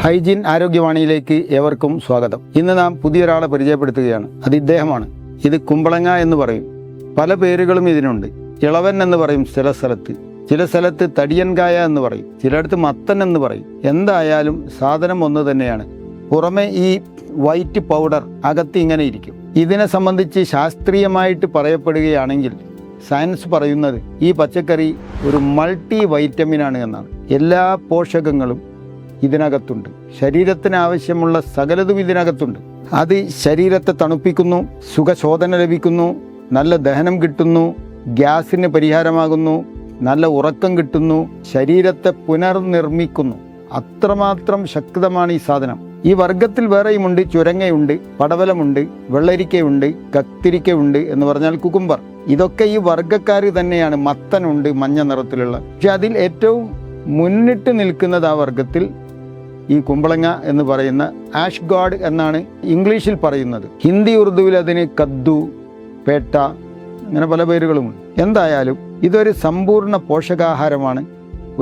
Hygiene ആരോഗ്യവാണിയിലേക്ക് ഏവർക്കും സ്വാഗതം. ഇന്ന് നാം പുതിയൊരാളെ പരിചയപ്പെടുത്തുകയാണ്. അത് ഇദ്ദേഹമാണ്. ഇത് കുമ്പളങ്ങ എന്ന് പറയും. പല പേരുകളും ഇതിനുണ്ട്. ഇളവൻ എന്ന് പറയും ചില സ്ഥലത്ത് തടിയൻകായ എന്ന് പറയും, ചിലയിടത്ത് മത്തൻ എന്ന് പറയും. എന്തായാലും സാധനം ഒന്ന് തന്നെയാണ്. പുറമെ ഈ വൈറ്റ് പൗഡർ, അകത്ത് ഇങ്ങനെ ഇരിക്കും. ഇതിനെ സംബന്ധിച്ച് ശാസ്ത്രീയമായിട്ട് പറയപ്പെടുകയാണെങ്കിൽ സയൻസ് പറയുന്നത് ഈ പച്ചക്കറി ഒരു മൾട്ടി വൈറ്റമിനാണ് എന്നാണ്. എല്ലാ പോഷകങ്ങളും ഇതിനകത്തുണ്ട്. ശരീരത്തിന് ആവശ്യമുള്ള സകലതും ഇതിനകത്തുണ്ട്. അത് ശരീരത്തെ തണുപ്പിക്കുന്നു, സുഖശോധന ലഭിക്കുന്നു, നല്ല ദഹനം കിട്ടുന്നു, ഗ്യാസിന് പരിഹാരമാകുന്നു, നല്ല ഉറക്കം കിട്ടുന്നു, ശരീരത്തെ പുനർനിർമ്മിക്കുന്നു. അത്രമാത്രം ശക്തമാണ് ഈ സാധനം. ഈ വർഗത്തിൽ വേറെയുമുണ്ട്. ചുരങ്ങയുണ്ട്, പടവലമുണ്ട്, വെള്ളരിക്കയുണ്ട്, കത്തിരിക്കയുണ്ട്, എന്ന് പറഞ്ഞാൽ കുക്കുംബർ. ഇതൊക്കെ ഈ വർഗ്ഗക്കാർ തന്നെയാണ്. മത്തനുണ്ട്, മഞ്ഞ നിറത്തിലുള്ള. പക്ഷെ അതിൽ ഏറ്റവും മുന്നിട്ട് നിൽക്കുന്നത് ആ വർഗത്തിൽ ഈ കുമ്പളങ്ങ എന്ന് പറയുന്ന ആഷ് ഗോഡ് എന്നാണ് ഇംഗ്ലീഷിൽ പറയുന്നത്. ഹിന്ദി ഉറുദുവിൽ അതിന് കദ്ദു, പേട്ട, അങ്ങനെ പല പേരുകളുമുണ്ട്. എന്തായാലും ഇതൊരു സമ്പൂർണ്ണ പോഷകാഹാരമാണ്,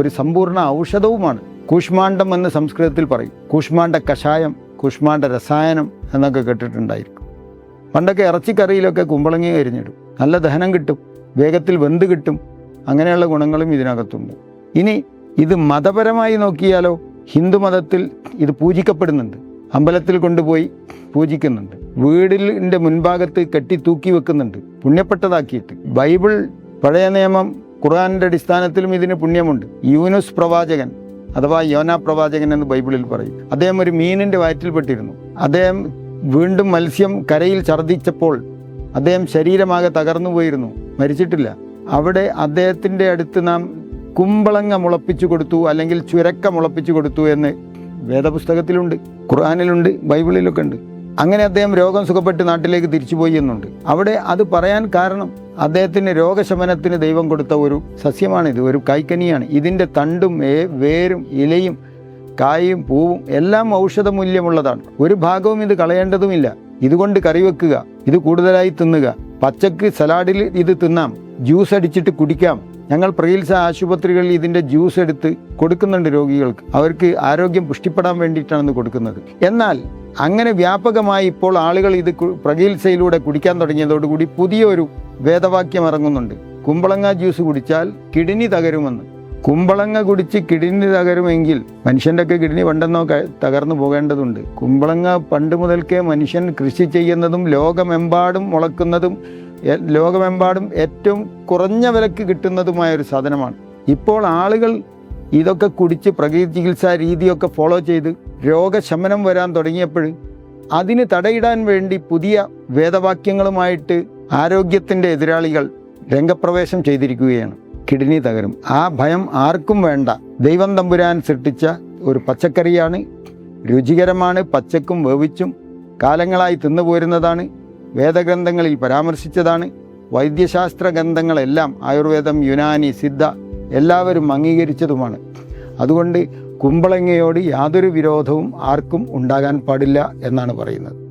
ഒരു സമ്പൂർണ്ണ ഔഷധവുമാണ്. കൂഷ്മാണ്ഡം എന്ന് സംസ്കൃതത്തിൽ പറയും. കൂഷ്മാണ്ഡ കഷായം, കൂഷ്മാണ്ഡ രസായനം എന്നൊക്കെ കേട്ടിട്ടുണ്ടായിരിക്കും. പണ്ടൊക്കെ ഇറച്ചിക്കറിയിലൊക്കെ കുമ്പളങ്ങ അരിഞ്ഞിടും. നല്ല ദഹനം കിട്ടും, വേഗത്തിൽ വെന്ത് കിട്ടും. അങ്ങനെയുള്ള ഗുണങ്ങളും ഇതിനകത്തുണ്ട്. ഇനി ഇത് മതപരമായി നോക്കിയാലോ, ഹിന്ദു മതത്തിൽ ഇത് പൂജിക്കപ്പെടുന്നുണ്ട്. അമ്പലത്തിൽ കൊണ്ടുപോയി പൂജിക്കുന്നുണ്ട്. വീടിൻ്റെ മുൻഭാഗത്ത് കെട്ടി തൂക്കി വെക്കുന്നുണ്ട്, പുണ്യപ്പെട്ടതാക്കിയിട്ട്. ബൈബിൾ, പഴയ നിയമം, ഖുർആനിൻ്റെ അടിസ്ഥാനത്തിലും ഇതിന് പുണ്യമുണ്ട്. യൂനുസ് പ്രവാചകൻ അഥവാ യോനാ പ്രവാചകൻ എന്ന് ബൈബിളിൽ പറയും. അദ്ദേഹം ഒരു മീനിൻ്റെ വയറ്റിൽപ്പെട്ടിരുന്നു. അദ്ദേഹം വീണ്ടും മത്സ്യം കരയിൽ ഛർദ്ദിച്ചപ്പോൾ അദ്ദേഹം ശരീരമാകെ തകർന്നു പോയിരുന്നു, മരിച്ചിട്ടില്ല. അവിടെ അദ്ദേഹത്തിൻ്റെ അടുത്ത് നാം കുമ്പളങ്ങ മുളപ്പിച്ചു കൊടുത്തു, അല്ലെങ്കിൽ ചുരക്ക മുളപ്പിച്ചു കൊടുത്തു എന്ന് വേദപുസ്തകത്തിലുണ്ട്, ഖുർആനിലുണ്ട്, ബൈബിളിലൊക്കെ ഉണ്ട്. അങ്ങനെ അദ്ദേഹം രോഗം സുഖപ്പെട്ട് നാട്ടിലേക്ക് തിരിച്ചുപോയി എന്നുണ്ട്. അവിടെ അത് പറയാൻ കാരണം അദ്ദേഹത്തിന് രോഗശമനത്തിന് ദൈവം കൊടുത്ത ഒരു സസ്യമാണിത്, ഒരു കായ്ക്കനിയാണ്. ഇതിൻ്റെ തണ്ടും വേരും ഇലയും കായും പൂവും എല്ലാം ഔഷധമൂല്യമുള്ളതാണ്. ഒരു ഭാഗവും ഇത് കളയേണ്ടതുമില്ല. ഇതുകൊണ്ട് കറി വെക്കുക, ഇത് കൂടുതലായി തിന്നുക. പച്ചക്ക് സലാഡിൽ ഇത് തിന്നാം, ജ്യൂസ് അടിച്ചിട്ട് കുടിക്കാം. ഞങ്ങൾ പ്രഗീൽസ ആശുപത്രികളിൽ ഇതിൻ്റെ ജ്യൂസ് എടുത്ത് കൊടുക്കുന്നുണ്ട് രോഗികൾക്ക്. അവർക്ക് ആരോഗ്യം പുഷ്ടിപ്പെടാൻ വേണ്ടിയിട്ടാണ് കൊടുക്കുന്നത്. എന്നാൽ അങ്ങനെ വ്യാപകമായി ഇപ്പോൾ ആളുകൾ ഇത് പ്രഗീൽസയിലൂടെ കുടിക്കാൻ തുടങ്ങിയതോടുകൂടി പുതിയൊരു വേദവാക്യം ഇറങ്ങുന്നുണ്ട്. കുമ്പളങ്ങ ജ്യൂസ് കുടിച്ചാൽ കിഡ്നി തകരുമെന്ന്. കുമ്പളങ്ങ കുടിച്ച് കിഡ്നി തകരുമെങ്കിൽ മനുഷ്യൻ്റെ ഒക്കെ കിഡ്നി പണ്ടെന്നോ തകർന്നു പോകേണ്ടതുണ്ട്. കുമ്പളങ്ങ പണ്ട് മുതൽക്കേ മനുഷ്യൻ കൃഷി ചെയ്യുന്നതും ലോകമെമ്പാടും മുളക്കുന്നതും ലോകമെമ്പാടും ഏറ്റവും കുറഞ്ഞ വിലക്ക് കിട്ടുന്നതുമായ ഒരു സാധനമാണ്. ഇപ്പോൾ ആളുകൾ ഇതൊക്കെ കുടിച്ച് പ്രകൃതി ചികിത്സാ രീതിയൊക്കെ ഫോളോ ചെയ്ത് രോഗശമനം വരാൻ തുടങ്ങിയപ്പോൾ അതിന് തടയിടാൻ വേണ്ടി പുതിയ വേദവാക്യങ്ങളുമായിട്ട് ആരോഗ്യത്തിൻ്റെ എതിരാളികൾ രംഗപ്രവേശം ചെയ്തിരിക്കുകയാണ്. കിഡ്നി തകരും. ആ ഭയം ആർക്കും വേണ്ട. ദൈവം തമ്പുരാൻ സൃഷ്ടിച്ച ഒരു പച്ചക്കറിയാണ്, രുചികരമാണ്. പച്ചക്കും വേവിച്ചും കാലങ്ങളായി തിന്നുപോരുന്നതാണ്. വേദഗ്രന്ഥങ്ങളിൽ പരാമർശിച്ചതാണ്. വൈദ്യശാസ്ത്ര ഗ്രന്ഥങ്ങളെല്ലാം ആയുർവേദം, യുനാനി, സിദ്ധ എല്ലാവരും അംഗീകരിച്ചതുമാണ്. അതുകൊണ്ട് കുമ്പളങ്ങയോട് യാതൊരു വിരോധവും ആർക്കും ഉണ്ടാകാൻ പാടില്ല എന്നാണ് പറയുന്നത്.